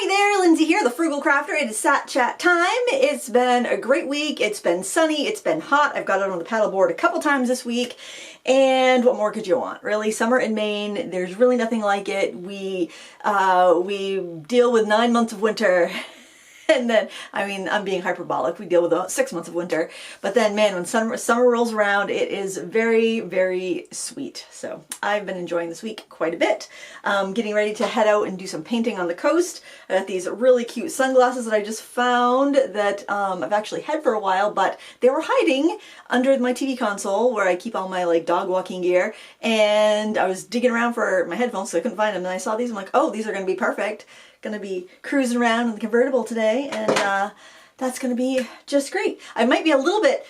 Hi there, Lindsay here, the Frugal Crafter. It is Sat Chat time. It's been a great week. It's been sunny. It's been hot. I've got it on the paddleboard a couple times this week. And what more could you want? Really, summer in Maine, there's really nothing like it. We deal with 9 months of winter. And then, I mean, I'm being hyperbolic. We deal with 6 months of winter. But then, man, when summer rolls around, it is very, very sweet. So I've been enjoying this week quite a bit. Getting ready to head out and do some painting on the coast. I got these really cute sunglasses that I just found that I've actually had for a while, but they were hiding under my TV console where I keep all my like dog walking gear. And I was digging around for my headphones, so I couldn't find them. And I saw these. I'm like, oh, these are going to be perfect. Going to be cruising around in the convertible today, and that's going to be just great. I might be a little bit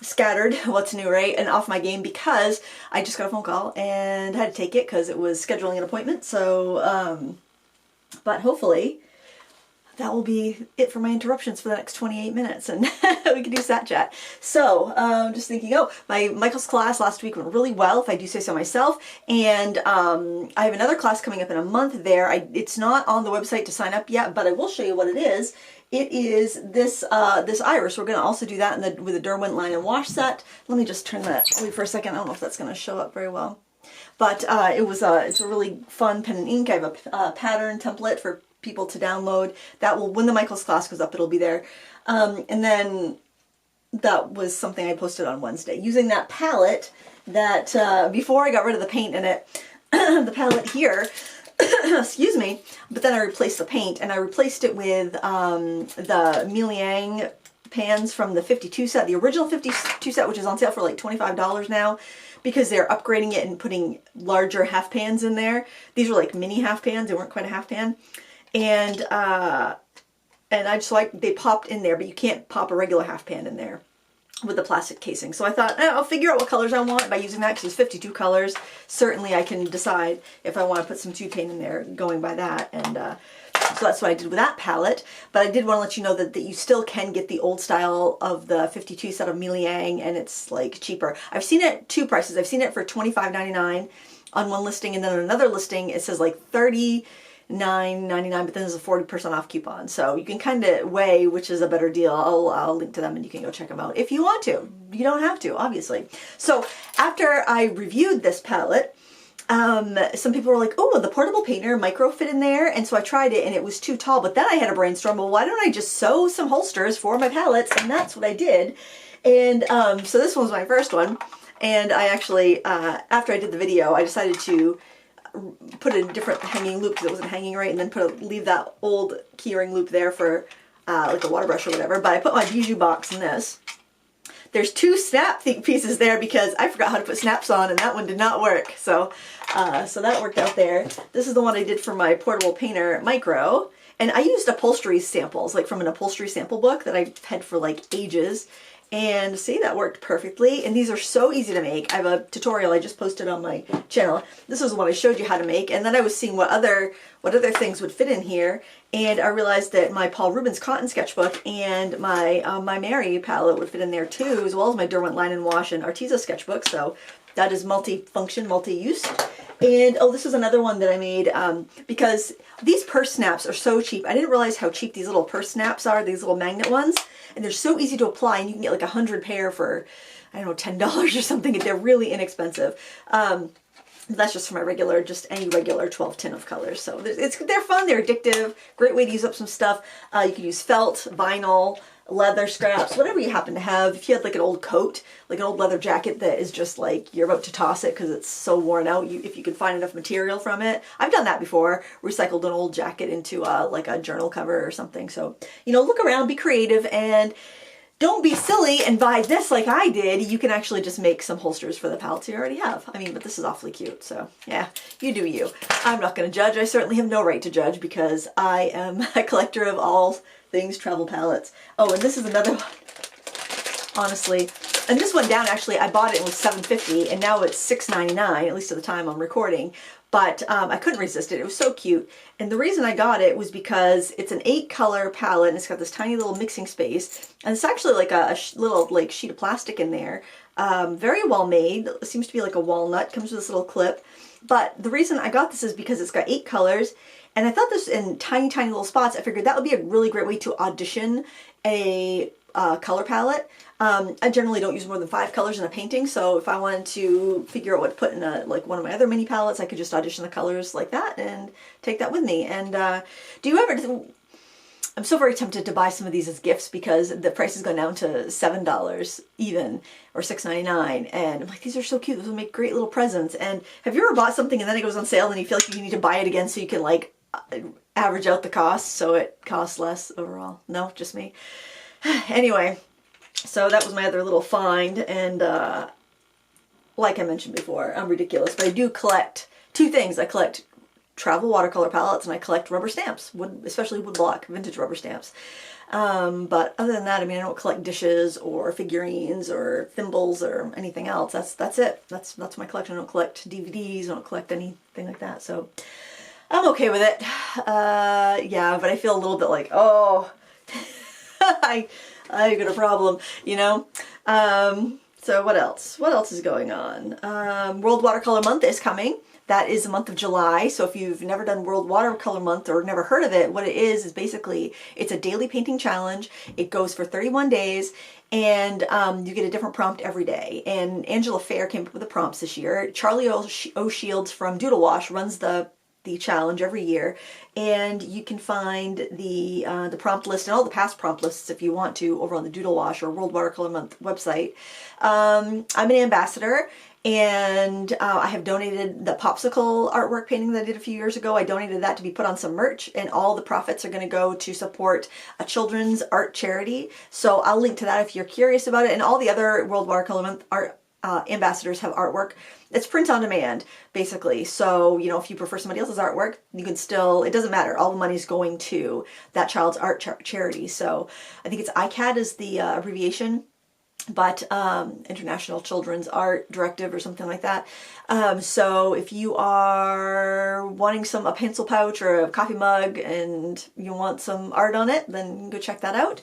scattered, what's new, right, and off my game because I just got a phone call and had to take it because it was scheduling an appointment. So, but hopefully that will be it for my interruptions for the next 28 minutes, and we can do Sat Chat. So, just thinking, my Michael's class last week went really well, if I do say so myself, and I have another class coming up in a month there. It's not on the website to sign up yet, but I will show you what it is. It is this this iris. We're going to also do that with a Derwent line and wash set. Let me just turn that away for a second. I don't know if that's going to show up very well. But it's a really fun pen and ink. I have a pattern template for people to download. That will, when the Michael's class goes up, it'll be there. And then that was something I posted on Wednesday. Using that palette that, before I got rid of the paint in it, the palette here, excuse me, but then I replaced the paint, and I replaced it with the Meiliang pans from the 52 set, the original 52 set, which is on sale for like $25 now, because they're upgrading it and putting larger half pans in there. These were like mini half pans, they weren't quite a half pan. And I just like, they popped in there, but you can't pop a regular half pan in there with the plastic casing. So I thought, I'll figure out what colors I want by using that, because there's 52 colors. Certainly I can decide if I want to put some tube paint in there going by that. And so that's what I did with that palette. But I did want to let you know that you still can get the old style of the 52 set of Meiliang, and it's like cheaper. I've seen it two prices. I've seen it for $25.99 on one listing, and then on another listing it says like $39.99, but then there's a 40% off coupon. So you can kind of weigh which is a better deal. I'll link to them and you can go check them out if you want to. You don't have to, obviously. So after I reviewed this palette, some people were like, oh, the portable painter micro fit in there. And so I tried it and it was too tall. But then I had a brainstorm, well, why don't I just sew some holsters for my palettes? And that's what I did. And so this one was my first one. And I actually, after I did the video, I decided to put a different hanging loop because it wasn't hanging right, and then leave that old keyring loop there for like a water brush or whatever. But I put my bijou box in this. There's two snap pieces there because I forgot how to put snaps on, and that one did not work. So so that worked out there. This is the one I did for my portable painter micro, and I used upholstery samples, like from an upholstery sample book that I've had for like ages. And see, that worked perfectly. And these are so easy to make. I have a tutorial I just posted on my channel. This is the one I showed you how to make. And then I was seeing what other things would fit in here. And I realized that my Paul Rubens cotton sketchbook and my my Mary palette would fit in there too, as well as my Derwent line and wash and Arteza sketchbook. So that is multi-function, multi-use. And oh, this is another one that I made because these purse snaps are so cheap. I didn't realize how cheap these little purse snaps are, these little magnet ones. And they're so easy to apply, and you can get like 100 pair for, I don't know, $10 or something. They're really inexpensive. That's just for my regular, just any regular 12 tin of colors. So they're fun, they're addictive, great way to use up some stuff. You can use felt, vinyl, leather scraps, whatever you happen to have. If you had like an old coat, like an old leather jacket that is just like you're about to toss it because it's so worn out, if you can find enough material from it. I've done that before, recycled an old jacket into like a journal cover or something. So, you know, look around, be creative, and don't be silly and buy this like I did. You can actually just make some holsters for the palettes you already have. I mean, but this is awfully cute. So yeah, you do you. I'm not going to judge. I certainly have no right to judge because I am a collector of all things travel palettes. Oh, and this is another one, honestly. And this one down, actually, I bought it, it was $7.50, and now it's $6.99, at least at the time I'm recording. But I couldn't resist it. It was so cute. And the reason I got it was because it's an 8-color palette, and it's got this tiny little mixing space. And it's actually like a little like sheet of plastic in there. Very well made. It seems to be like a walnut. Comes with this little clip. But the reason I got this is because it's got 8 colors, And I thought this in tiny, tiny little spots. I figured that would be a really great way to audition a color palette. I generally don't use more than 5 colors in a painting, so if I wanted to figure out what to put in like one of my other mini palettes, I could just audition the colors like that and take that with me. And do you ever... I'm so very tempted to buy some of these as gifts because the price has gone down to $7 even, or $6.99, and I'm like, these are so cute, those will make great little presents. And have you ever bought something and then it goes on sale and you feel like you need to buy it again so you can like average out the cost so it costs less overall? No, just me. Anyway, so that was my other little find, and like I mentioned before, I'm ridiculous, but I do collect 2 things. I collect travel watercolor palettes and I collect rubber stamps, especially woodblock, vintage rubber stamps. But other than that, I mean, I don't collect dishes or figurines or thimbles or anything else. That's it. That's my collection. I don't collect DVDs. I don't collect anything like that. So I'm okay with it. Yeah, but I feel a little bit like, oh, I got a problem, you know? So what else? What else is going on? World Watercolor Month is coming. That is the month of July. So if you've never done World Watercolor Month or never heard of it, what it is basically, it's a daily painting challenge. It goes for 31 days and you get a different prompt every day. And Angela Fair came up with the prompts this year. Charlie O'Shields from Doodle Wash runs the challenge every year, and you can find the prompt list and all the past prompt lists if you want to over on the Doodle Wash or World Watercolor Month website. I'm an ambassador, and I have donated the popsicle artwork painting that I did a few years ago. I donated that to be put on some merch, and all the profits are going to go to support a children's art charity. So I'll link to that if you're curious about it. And all the other World Watercolor Month art ambassadors have artwork. It's print on demand, basically. So, you know, if you prefer somebody else's artwork, you can still, it doesn't matter. All the money's going to that child's art charity. So I think it's ICAD is the abbreviation, but International Children's Art Directive or something like that. So if you are wanting a pencil pouch or a coffee mug and you want some art on it, then go check that out.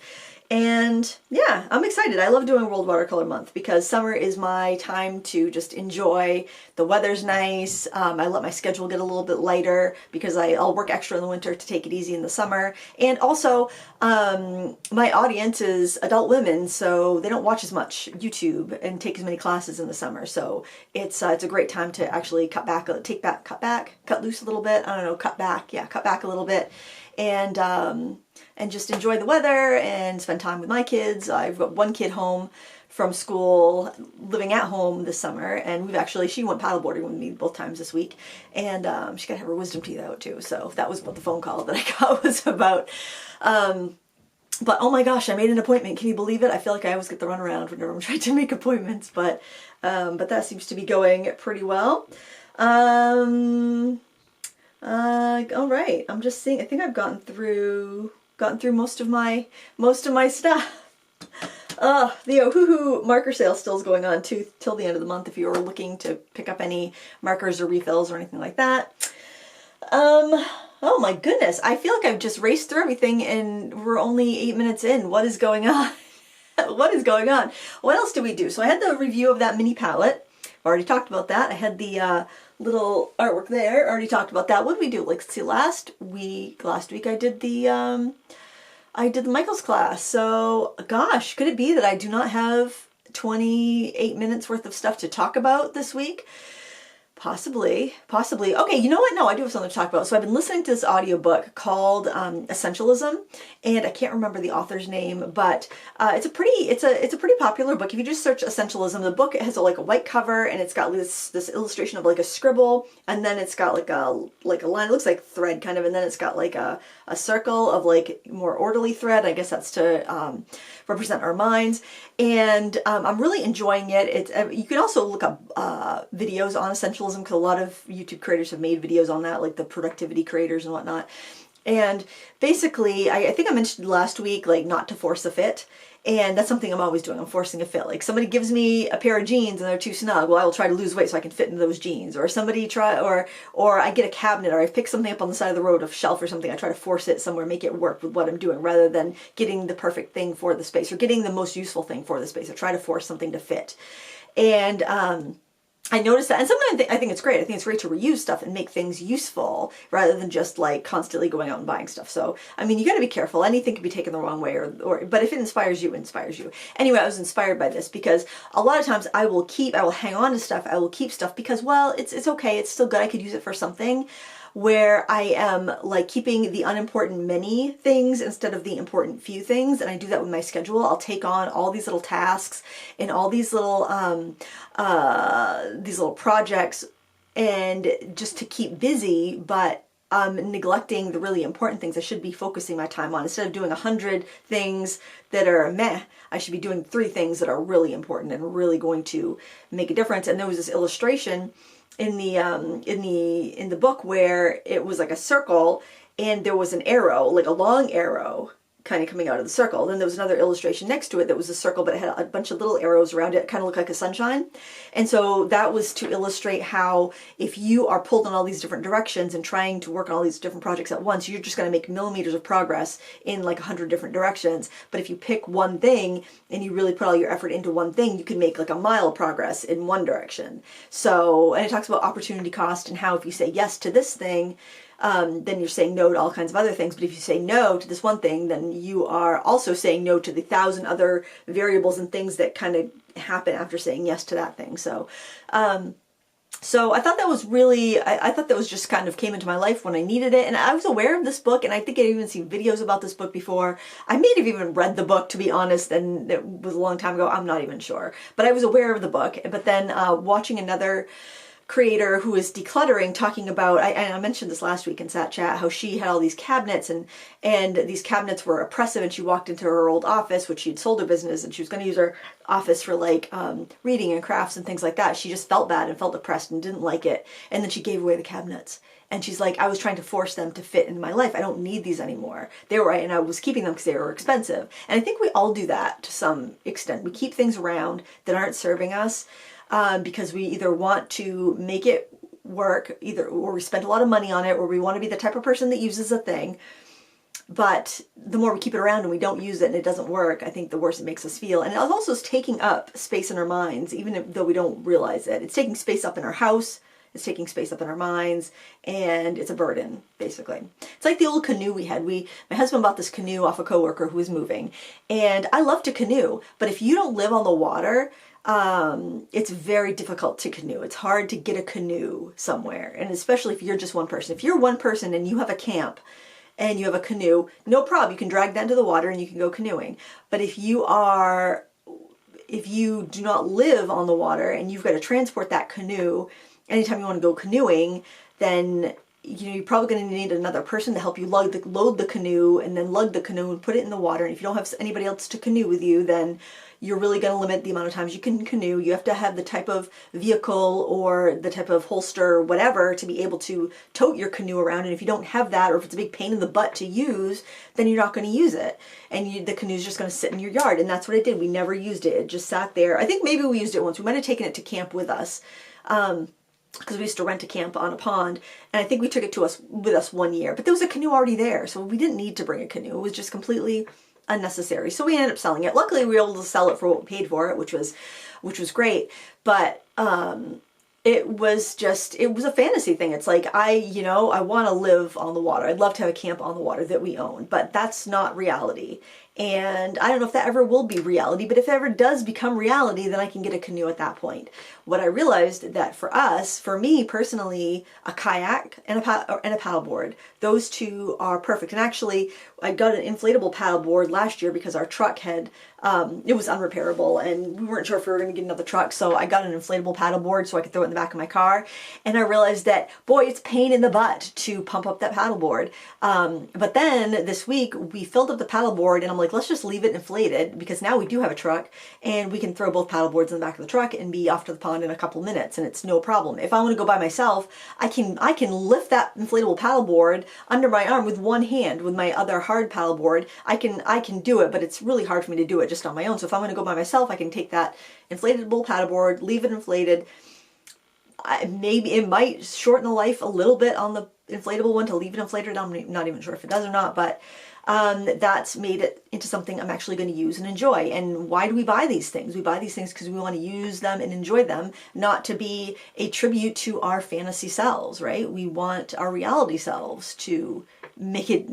And yeah, I'm excited. I love doing World Watercolor Month because summer is my time to just enjoy. The weather's nice. I let my schedule get a little bit lighter because I'll work extra in the winter to take it easy in the summer. And also, my audience is adult women, so they don't watch as much YouTube and take as many classes in the summer. So it's a great time to actually cut loose a little bit. I don't know, cut back a little bit. And just enjoy the weather and spend time with my kids. I've got one kid home from school, living at home this summer, and she went paddleboarding with me both times this week, and she got to have her wisdom teeth out too, so that was what the phone call that I got was about. But oh my gosh, I made an appointment. Can you believe it? I feel like I always get the runaround whenever I'm trying to make appointments, but that seems to be going pretty well. All right, I'm just seeing, I think I've gotten through most of my stuff. The Ohuhu marker sale still is going on till the end of the month if you are looking to pick up any markers or refills or anything like that. Oh my goodness, I feel like I've just raced through everything and we're only 8 minutes in. What is going on? What is going on? What else did we do? So I had the review of that mini palette. I've already talked about that. I had the little artwork there. Already talked about that. What did we do? Like, let's see, last week I did the Michael's class. So gosh, could it be that I do not have 28 minutes worth of stuff to talk about this week? Possibly. Okay, you know what? No, I do have something to talk about. So I've been listening to this audiobook called Essentialism, and I can't remember the author's name, but it's a pretty popular book. If you just search Essentialism, the book has like a white cover, and it's got this illustration of like a scribble, and then it's got like a line. It looks like thread kind of, and then it's got like a circle of like more orderly thread. I guess that's to represent our minds, and I'm really enjoying it. You can also look up videos on Essentialism because a lot of YouTube creators have made videos on that, like the productivity creators and whatnot. And basically, I think I mentioned last week, like not to force a fit. And that's something I'm always doing. I'm forcing a fit. Like somebody gives me a pair of jeans and they're too snug. Well, I will try to lose weight so I can fit into those jeans. Or or I get a cabinet, or I pick something up on the side of the road, a shelf or something. I try to force it somewhere, make it work with what I'm doing, rather than getting the perfect thing for the space or getting the most useful thing for the space. I try to force something to fit. And I noticed that, and sometimes I think it's great. I think it's great to reuse stuff and make things useful rather than just like constantly going out and buying stuff. So, I mean, you got to be careful. Anything can be taken the wrong way, but if it inspires you, it inspires you. Anyway, I was inspired by this because a lot of times I will hang on to stuff. I will keep stuff because, well, it's okay. It's still good. I could use it for something. Where I am like keeping the unimportant many things instead of the important few things. And I do that with my schedule. I'll take on all these little tasks and all these little projects, and just to keep busy, but neglecting the really important things I should be focusing my time on. Instead of doing 100 things that are meh, I should be doing 3 things that are really important and really going to make a difference. And there was this illustration in the book where it was like a circle and there was an arrow, like a long arrow kind of coming out of the circle. Then there was another illustration next to it that was a circle, but it had a bunch of little arrows around it. It kind of looked like a sunshine. And so that was to illustrate how if you are pulled in all these different directions and trying to work on all these different projects at once, you're just going to make millimeters of progress in like 100 different directions. But if you pick one thing and you really put all your effort into one thing, you can make like a mile of progress in one direction. So, and it talks about opportunity cost and how if you say yes to this thing, then you're saying no to all kinds of other things. But if you say no to this one thing, then you are also saying no to the 1,000 other variables and things that kind of happen after saying yes to that thing. So, so I thought that was really, I thought that was just kind of came into my life when I needed it. And I was aware of this book, and I think I'd even seen videos about this book before. I may have even read the book, to be honest, and it was a long time ago. I'm not even sure. But I was aware of the book. But then watching another creator who is decluttering talking about, I mentioned this last week in Sat Chat, how she had all these cabinets and these cabinets were oppressive, and she walked into her old office, which she'd sold her business, and she was going to use her office for like reading and crafts and things like that. She just felt bad and felt depressed and didn't like it, and then she gave away the cabinets. And she's like, I was trying to force them to fit into my life. I don't need these anymore. They were right, and I was keeping them because they were expensive. And I think we all do that to some extent. We keep things around that aren't serving us, because we either want to make it work, or we spend a lot of money on it, or we want to be the type of person that uses a thing. But the more we keep it around and we don't use it and it doesn't work, I think the worse it makes us feel. And it also is taking up space in our minds, even though we don't realize it. It's taking space up in our house, it's taking space up in our minds, and it's a burden, basically. It's like the old canoe we had. My husband bought this canoe off a coworker who was moving, and I love to canoe, but if you don't live on the water, it's very difficult to canoe. It's hard to get a canoe somewhere, and especially if you're just one person. If you're one person and you have a camp and you have a canoe, no problem. You can drag that into the water and you can go canoeing. But if you do not live on the water and you've got to transport that canoe anytime you want to go canoeing, then you're probably going to need another person to help you load the canoe and then lug the canoe and put it in the water. And if you don't have anybody else to canoe with you, then you're really going to limit the amount of times you can canoe. You have to have the type of vehicle or the type of holster or whatever to be able to tote your canoe around. And if you don't have that, or if it's a big pain in the butt to use, then you're not going to use it. And the canoe's just going to sit in your yard. And that's what it did. We never used it. It just sat there. I think maybe we used it once. We might have taken it to camp with us, because we used to rent a camp on a pond, and I think we took it with us 1 year. But there was a canoe already there, so we didn't need to bring a canoe. It was just completely unnecessary. So we ended up selling it. Luckily, we were able to sell it for what we paid for it, which was great. But it was a fantasy thing. It's like, I want to live on the water. I'd love to have a camp on the water that we own, but that's not reality. And I don't know if that ever will be reality, but if it ever does become reality, then I can get a canoe at that point. What I realized that for me personally, a kayak and a paddleboard, those two are perfect. And actually, I got an inflatable paddleboard last year because our truck it was unrepairable and we weren't sure if we were going to get another truck. So I got an inflatable paddleboard so I could throw it in the back of my car. And I realized that, boy, it's a pain in the butt to pump up that paddleboard. But then this week we filled up the paddleboard, and I'm like, let's just leave it inflated, because now we do have a truck and we can throw both paddleboards in the back of the truck and be off to the pond in a couple minutes, and it's no problem. If I want to go by myself, I can lift that inflatable paddleboard under my arm with one hand. With my other hard paddleboard, I can do it, but it's really hard for me to do it just on my own. So if I'm going to go by myself, I can take that inflatable paddleboard, leave it inflated. Maybe it might shorten the life a little bit on the inflatable one to leave it inflated. I'm not even sure if it does or not, but that's made it into something I'm actually going to use and enjoy. And why do we buy these things? We buy these things because we want to use them and enjoy them, not to be a tribute to our fantasy selves, right? We want our reality selves to make it,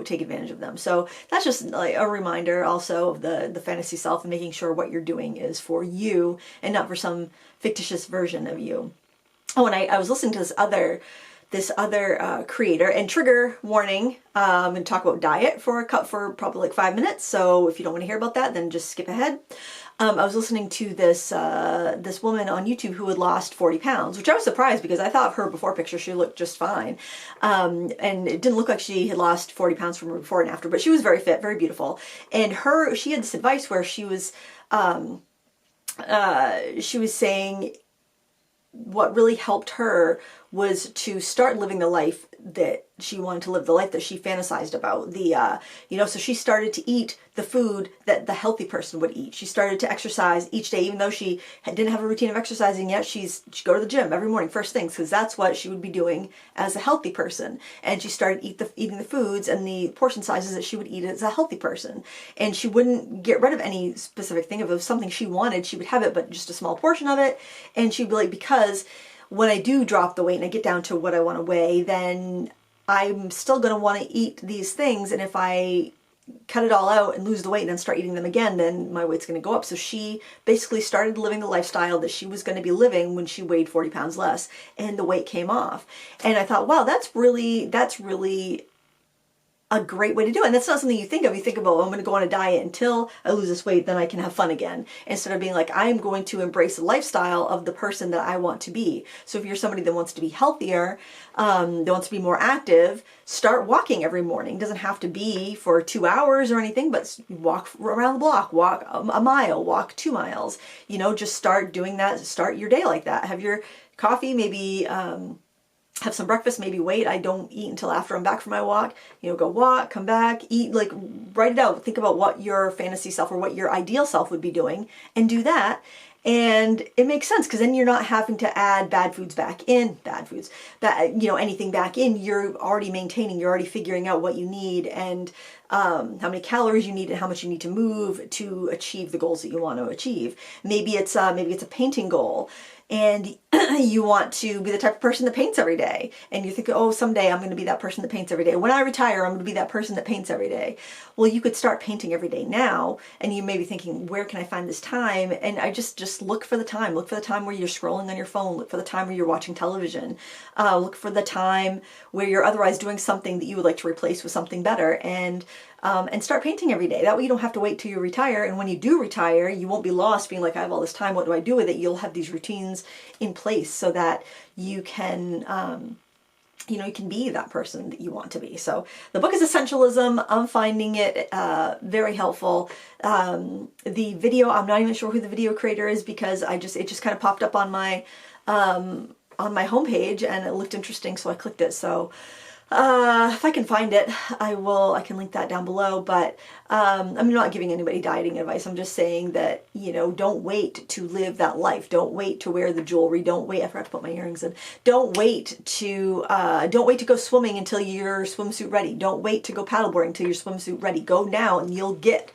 take advantage of them. So that's just like a reminder also of the fantasy self, and making sure what you're doing is for you and not for some fictitious version of you. Oh, and I was listening to this other creator, and trigger warning, I'm going to talk about diet for probably like 5 minutes. So if you don't want to hear about that, then just skip ahead. I was listening to this woman on YouTube who had lost 40 pounds, which I was surprised because I thought of her before picture, she looked just fine. And it didn't look like she had lost 40 pounds from her before and after, but she was very fit, very beautiful. And she had this advice where she was saying what really helped her was to start living the life that she wanted to live, the life that she fantasized about. So she started to eat the food that the healthy person would eat. She started to exercise each day, even though she didn't have a routine of exercising yet. She'd go to the gym every morning, first things, because that's what she would be doing as a healthy person. And she started eating the foods and the portion sizes that she would eat as a healthy person. And she wouldn't get rid of any specific thing. If it was something she wanted, she would have it, but just a small portion of it. And she'd be like, because when I do drop the weight and I get down to what I want to weigh, then I'm still going to want to eat these things. And if I cut it all out and lose the weight and then start eating them again, then my weight's going to go up. So she basically started living the lifestyle that she was going to be living when she weighed 40 pounds less, and the weight came off. And I thought, wow, that's really a great way to do it. And that's not something you think of. You think about, oh, I'm going to go on a diet until I lose this weight, then I can have fun again. Instead of being like, I'm going to embrace the lifestyle of the person that I want to be. So if you're somebody that wants to be healthier, that wants to be more active, start walking every morning. It doesn't have to be for 2 hours or anything, but walk around the block, walk a mile, walk 2 miles. Just start doing that. Start your day like that. Have your coffee, maybe have some breakfast, maybe wait. I don't eat until after I'm back from my walk. Go walk, come back, eat, like write it out. Think about what your fantasy self or what your ideal self would be doing, and do that. And it makes sense, because then you're not having to add anything back in. You're already maintaining, you're already figuring out what you need, and how many calories you need, and how much you need to move to achieve the goals that you want to achieve. Maybe it's a painting goal, and you want to be the type of person that paints every day. And you think, oh, someday I'm going to be that person that paints every day. When I retire, I'm going to be that person that paints every day. Well, you could start painting every day now, and you may be thinking, where can I find this time? And I just look for the time. Look for the time where you're scrolling on your phone. Look for the time where you're watching television. Look for the time where you're otherwise doing something that you would like to replace with something better. And start painting every day. That way you don't have to wait till you retire. And when you do retire, you won't be lost being like, I have all this time, what do I do with it? You'll have these routines in place so that you can, you can be that person that you want to be. So the book is Essentialism. I'm finding it very helpful. The video, I'm not even sure who the video creator is, because it just kind of popped up on my homepage and it looked interesting, so I clicked it. So if I can find it, I can link that down below. But I'm not giving anybody dieting advice. I'm just saying that, don't wait to live that life. Don't wait to wear the jewelry. Don't wait. I forgot to put my earrings in. Don't wait to go swimming until you're swimsuit ready. Don't wait to go paddleboarding until you're swimsuit ready. Go now, and you'll get,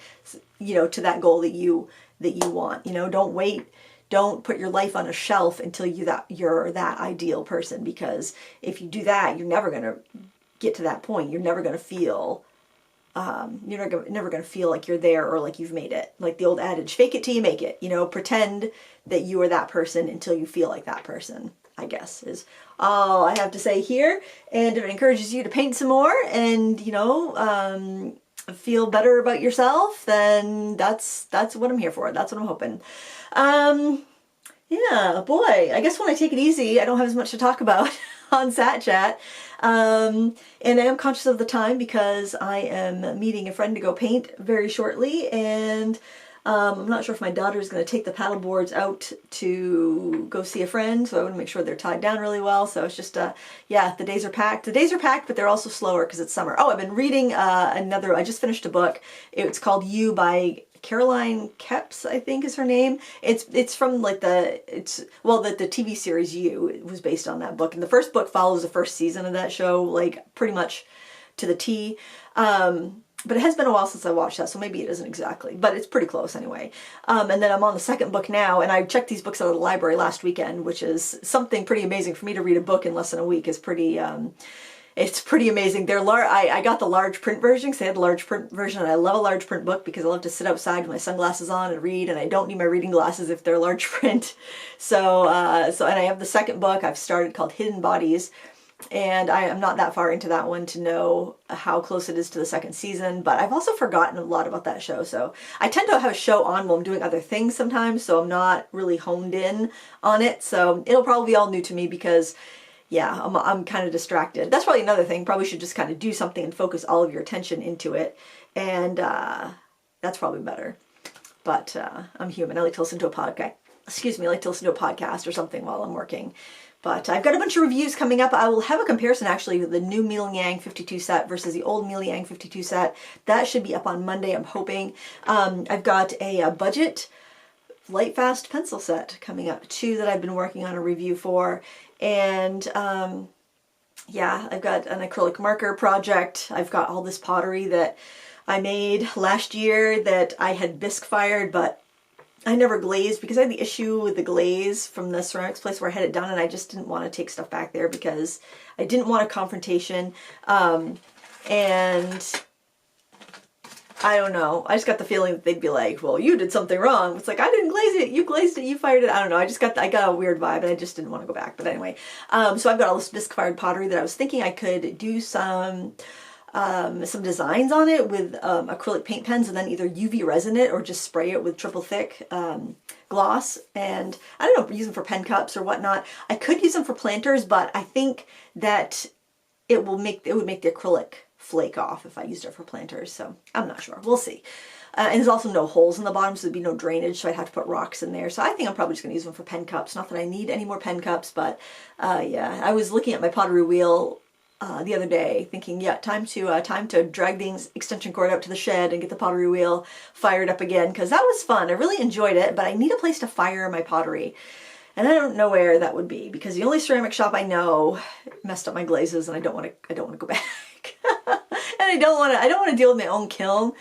to that goal that you want. Don't wait. Don't put your life on a shelf until you're that ideal person, because if you do that, you're never going to get to that point. You're never going to feel, never going to feel like you're there or like you've made it. Like the old adage, fake it till you make it. Pretend that you are that person until you feel like that person, I guess, is all I have to say here. And if it encourages you to paint some more and, feel better about yourself, then that's what I'm here for. That's what I'm hoping. Yeah, boy, I guess when I take it easy, I don't have as much to talk about on Sat Chat. And I am conscious of the time because I am meeting a friend to go paint very shortly, and I'm not sure if my daughter's going to take the paddle boards out to go see a friend, so I want to make sure they're tied down really well. So it's just, yeah, the days are packed. The days are packed, but they're also slower because it's summer. Oh, I've been reading I just finished a book. It's called You by Caroline Kepps, I think is her name. It's from like the TV series You. It was based on that book. And the first book follows the first season of that show, like pretty much to the T. But it has been a while since I watched that, so maybe it isn't exactly, but it's pretty close anyway. And then I'm on the second book now, and I checked these books out of the library last weekend, which is something pretty amazing. For me to read a book in less than a week is pretty, it's pretty amazing. I got the large print version because they had the large print version, and I love a large print book because I love to sit outside with my sunglasses on and read, and I don't need my reading glasses if they're large print. And I have the second book I've started called Hidden Bodies. And I am not that far into that one to know how close it is to the second season, but I've also forgotten a lot about that show. So I tend to have a show on while I'm doing other things sometimes, so I'm not really honed in on it. So it'll probably be all new to me because, yeah, I'm kind of distracted. That's probably another thing. Probably should just kind of do something and focus all of your attention into it. And that's probably better. But I'm human. I like to listen to a podcast. I like to listen to a podcast or something while I'm working. But I've got a bunch of reviews coming up. I will have a comparison actually with the new Meiliang 52 set versus the old Meiliang 52 set. That should be up on Monday, I'm hoping. I've got a budget light fast pencil set coming up too that I've been working on a review for. And yeah, I've got an acrylic marker project. I've got all this pottery that I made last year that I had bisque fired, but I never glazed because I had the issue with the glaze from the ceramics place where I had it done, and I just didn't want to take stuff back there because I didn't want a confrontation. And I don't know. I just got the feeling that they'd be like, well, you did something wrong. It's like, I didn't glaze it. You glazed it. You fired it. I don't know. I got a weird vibe, and I just didn't want to go back. But anyway, so I've got all this bisque fired pottery that I was thinking I could do some designs on it with acrylic paint pens and then either UV resin it or just spray it with triple thick gloss, and I don't know, use them for pen cups or whatnot. I could use them for planters, but I think that it would make the acrylic flake off if I used it for planters, so I'm not sure. We'll see. And there's also no holes in the bottom, so there'd be no drainage, so I'd have to put rocks in there. So I think I'm probably just going to use them for pen cups. Not that I need any more pen cups, but yeah, I was looking at my pottery wheel the other day thinking, yeah, time to drag the extension cord out to the shed and get the pottery wheel fired up again, because that was fun. I really enjoyed it, but I need a place to fire my pottery. And I don't know where that would be because the only ceramic shop I know messed up my glazes, and I don't want to go back. And I don't want to deal with my own kiln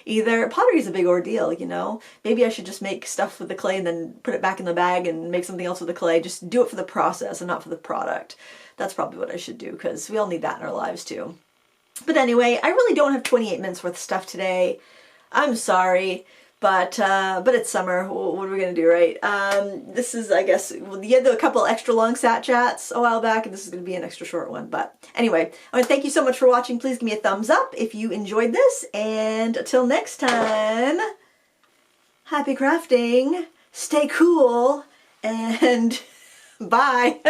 either. Pottery is a big ordeal, you know. Maybe I should just make stuff with the clay and then put it back in the bag and make something else with the clay. Just do it for the process and not for the product. That's probably what I should do because we all need that in our lives too. But anyway, I really don't have 28 minutes worth of stuff today. I'm sorry, but it's summer. What are we gonna do, right? This is, I guess, you had a couple extra long sat chats a while back, and this is gonna be an extra short one. But anyway, I want to thank you so much for watching. Please give me a thumbs up if you enjoyed this, and until next time, happy crafting, stay cool, and bye.